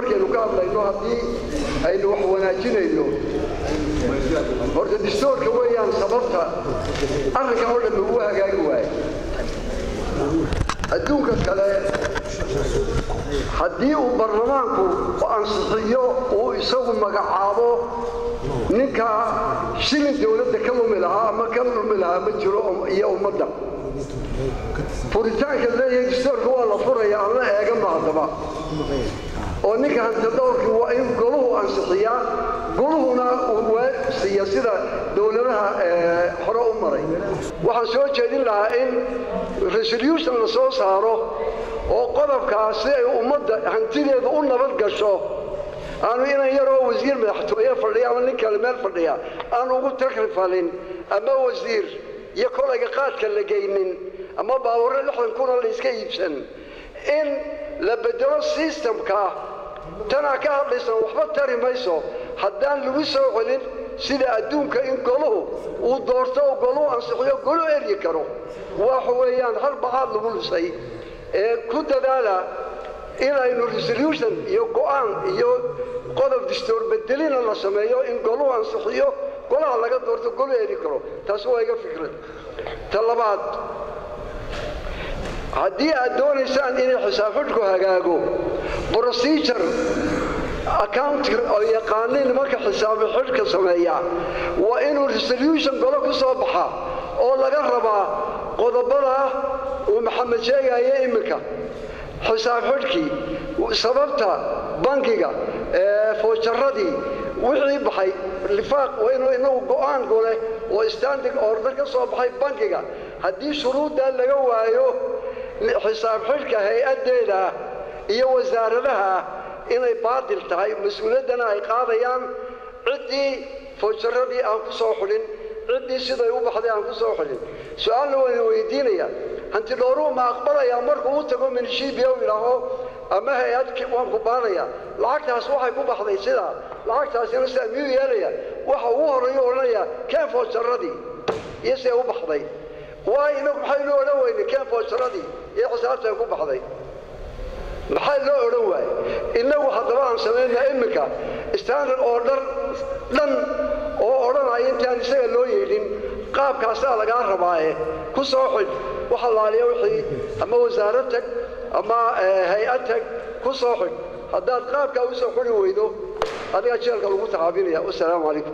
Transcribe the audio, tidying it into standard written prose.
markaynu ka hadlayno haddii aynu wax wanaajinayno horta dastuurka weeyaan sababta arrinkan oo dhan ugu hagaagi waayo adduunka kale haddii uu baarlamaanku ansixiyo uu isagu magacaabo ninka shilin dawladda ka lumi lahaa ama ka lumi lahaa ma jiro iyo ummadda furitaanka leeyahay dastuurka waa la furaya aan la eegama haddaba oo ninka hanta dhowrkii waa in goluhu ansixiyaa goluhuna uu siyaasadda dawladaha hore u maray waxaan soo jeedin lahaa in resolution la soo saaro oo qodobkaasi ay ummadda hantideedu u nabad gasho aanu inaan yaroo wasiir madaxtooye fadhiya ama nin kale meel fadhiya aan ugu takrifalin ama wasiir iyo kolayga qaadka la geynin ama baabuurro 60 kun la iska iibsan in la bedelo systemka tana ka hadlaysan waxba tari mayso haddaan lagu soo celin sida adduunka in goluhu uu doorto goluhu ansixiyo goluhu eryi karo waxa weeyaan hal baad lagu dhisay ku dadaala inaynu resolution iyo go'aan iyo qodob dastuur bedelina la sameeyo in goluhu ansixiyo golaha laga doorto goluhu eryi karo taas waa iga fikrad talabaad haddii aad doonaysaan inay xisaabxidhku hagaago procedure account oo yaqaaniin marka xisaabxidhka sameeya waa inuu resolution golo ku soo baxa oo laga rabaa qodobada uu maxamed sheegaya iminka xisaabxidhkii sababta bankiga foojaradii wixii baxay lifaaq waa inuu go'aan gole oo standing order ka soo baxay bankiga haddii shuruudda laga waayo حساب حركة هي أدينا هي وزارتها إنه باطل تهاي مسؤوليتنا هي قاضيان عدي فوجردي أنكو صوحلين عدي سيدا يوبا حدي أنكو صوحلين سؤال هو يدينيا أنت لورو ما أقبل يا مركو متقو من الشيء بيوم له أما هي أدك وانكو باريا لعكتها سوحا يكوبا حدي سيدا لعكتها سينسا ميو ياليا وحا ريوليا كيف فوجردي يسي يوبا حدي وإنه محيلو لوين كان فوجردي يحسابته يكون بحضي محيلو لوين إنه حضران سمينا إمك استان الأوردر لن أوردر عين تاني سيء لو يلين قاب كاسا لقاه رباعي كسو حد وحل عليه وحي أما وزارتك أما هيئتك كسو حد هذا قاب كاسا حد ويدو هذا أشياء المتعابين. والسلام عليكم.